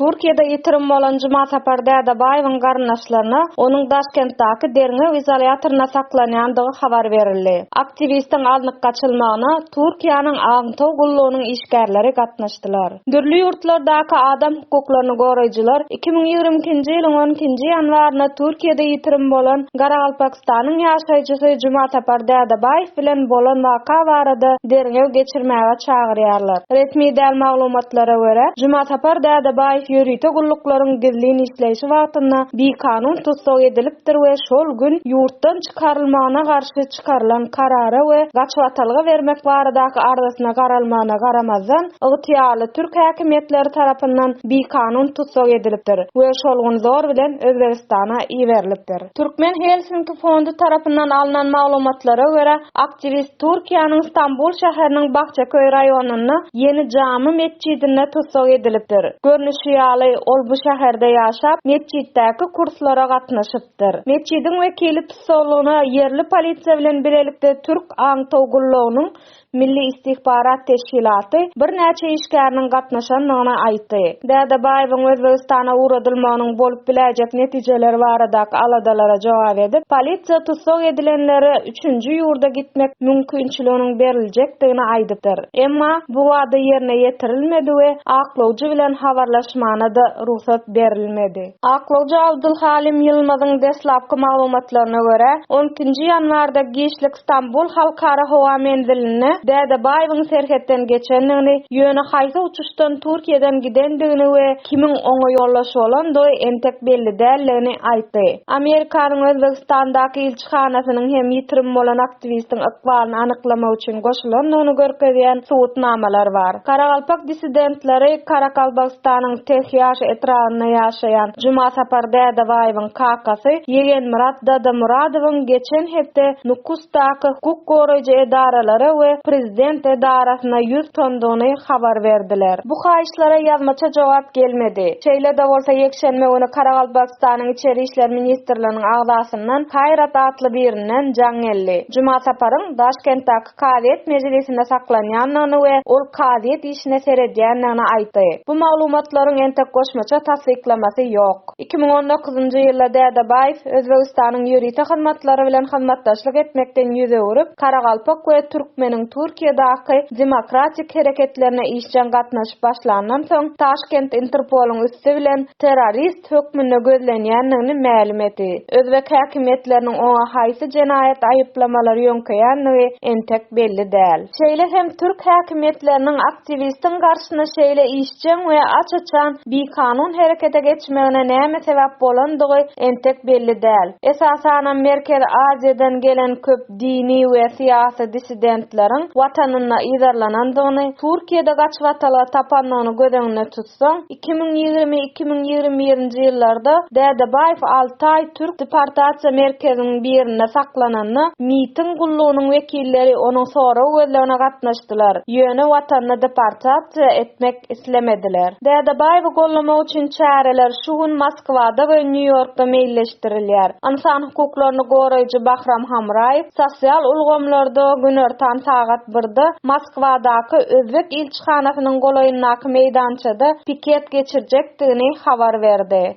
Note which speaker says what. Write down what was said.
Speaker 1: Türkiýede ýitirim bolan Juma Sapar Dädebaýewiň garyndaşlaryna onuň Daşkentdäki derňew izolatoruna saklanýandygy habar berildi. Aktivistiň alnyk gaçylmagyna Türkiýanyň Agtow gullugynyň işgärleri gatnaşdylar. Dürli ýurtlardaky adam hukuklaryny goraýjylar 2022-nji ýylyň 12-nji ýanwaryna Türkiýede ýitirim bolan Garalpakstanyň ýaşaýjysy Juma Sapar Dädebaýew bilen bolan waka barada derňew geçirmäge çagyrýarlar. Resmi däl maglumatlara görä, Juma Sapar Dädebaýew ýörüýte gulluklaryň gizlin işleýişi wagtynda kanun tutsak edilipdir we şol gün ýurtdan çykarylmagyna garşy çykarylan karara we gaçwatalga bermek baradaky ardasyna garalmagyna garamazdan ygtyýarly türk häkimetleri tarapyndan kanun tutsak edilipdir we şol gün zor bilen Özbegistana iýerilipdir. Türkmen Helsinki fondu tarapyndan alynan maglumatlara görä, aktivist Türkiýanyň Istanbul şäheriniň Bahçeköy raýonuny Yeni Jamy mescidine tutsak edilipdir. Görnüşi ýaly ol bu şäherde ýaşap, mesciddäki kurslara gatnaşypdyr. Mescidin wekili tutsagyna yerli polisiýa bilen bilelikde Türk Agtow gullugynyň Milli İstihbarat Teşkilaty bir näçe işgäriniň gatnaşandygyny aýtdy. Dädebaýewiň Özbegistana uradylmagynyň bolup biläjek netijeleri baradaky aladalara jogap edip, polisiýa tutsak edilenleri 3-nji ýurda gitmek mümkinçiliginiň beriljekdigini aýdypdyr. Emma bu wada ýerine ýetirilmedi we aklawjy bilen habarlaşmana da ruhsat berilmedi. Aklawjy Abdulhalim Yılmazyň deslapky maglumatlaryna görä, 12-nji ýanwarda Gişlik Istanbul halkara howa menziline Dädebaýewiň serhetden geçendigini, ýöne haýsy uçuşdan Türkiýeden gidendigini we kimiň oňa ýollaşy bolandygy entek belli dälligini aýtdy. Amerikanyň Özbegistandaky ilçihanasynyň hem ýitirim bolan aktivistiň ykbalyny anyklamak üçin goşulandygyny görkezýän suwutnamalar bar. Karagalpak disidentleri Karakalpakstanyň Tehyaş etrawyna ýaşaýan Juma Sapar Dädebaýewiň kakasy Ýegen Murat Dadamurodowyň geçen hepde Nukusdaky hukuk goraýjy edaralary we prezident edarasyna 100 tondygyny habar berdiler. Bu haýyşlara ýazmaça jogap gelmedi. Şeýle de bolsa ýekşenme güni Karakalpakstanyň içeri işler ministrliginiň agdasyndan Hayrat atly birinden jaň geldi. Juma Saparyň Daşkentdäki Kadet mejlisinde saklanýandygyny we ol Kadet işine seredýändigini aýtdy. Bu maglumatlaryň entek goşmaça tasdiklamasy ýok. 2019-njy ýylda Dädebaýew Özbegistanyň ýörüýte hyzmatlary bilen hyzmatdaşlyk etmekden ýüze öwrüp, Karagalpak we Türkmeniň Türkiýedaky demokratik hereketlerine işçen gatnaşyp başlandan soň Taşkent Interpoluň üstü bilen terrorist hökmüne gözlenýändigini ma'lum etdi. Özbek häkimetleriniň oňa haýsy jenaýat aýyplamalary ýönkäýänligi entek belli däl. Şeýle hem türk häkimetleriniň aktivistin garşyna şeýle işçen we açaçan kanun herekete geçmegine näme sebäp bolandygy entek belli däl. Esasan Merkez Aziýadan gelen köp dini we syýasy disidentleriň watanyna ýerlanandygyny, Türkiýede gaçwatalga tapanlygyny gözeňde tutsaň, 2020-2021-nji ýyllarda Dädebaýew 6 aý Türk deportasiýa merkeziniň birinde saklananyny, miting gullugynyň wekilleri onuň soraw gözlegine gatnaşdylar. Ýöne watanyna deportasiýa etmek islemediler. Dädebaýew gollamak üçin çäreler şu gün Moskwada we New Yorkda meýilleşdirilýär. Insan hukuklaryny goraýjy Bahram Hamraýew sosial ulgamlarda günertan sagat 1-de Moskwadaky Özbek ilçihanasynyň golaýyndaky meýdançada piket geçirjekdigini habar berdi.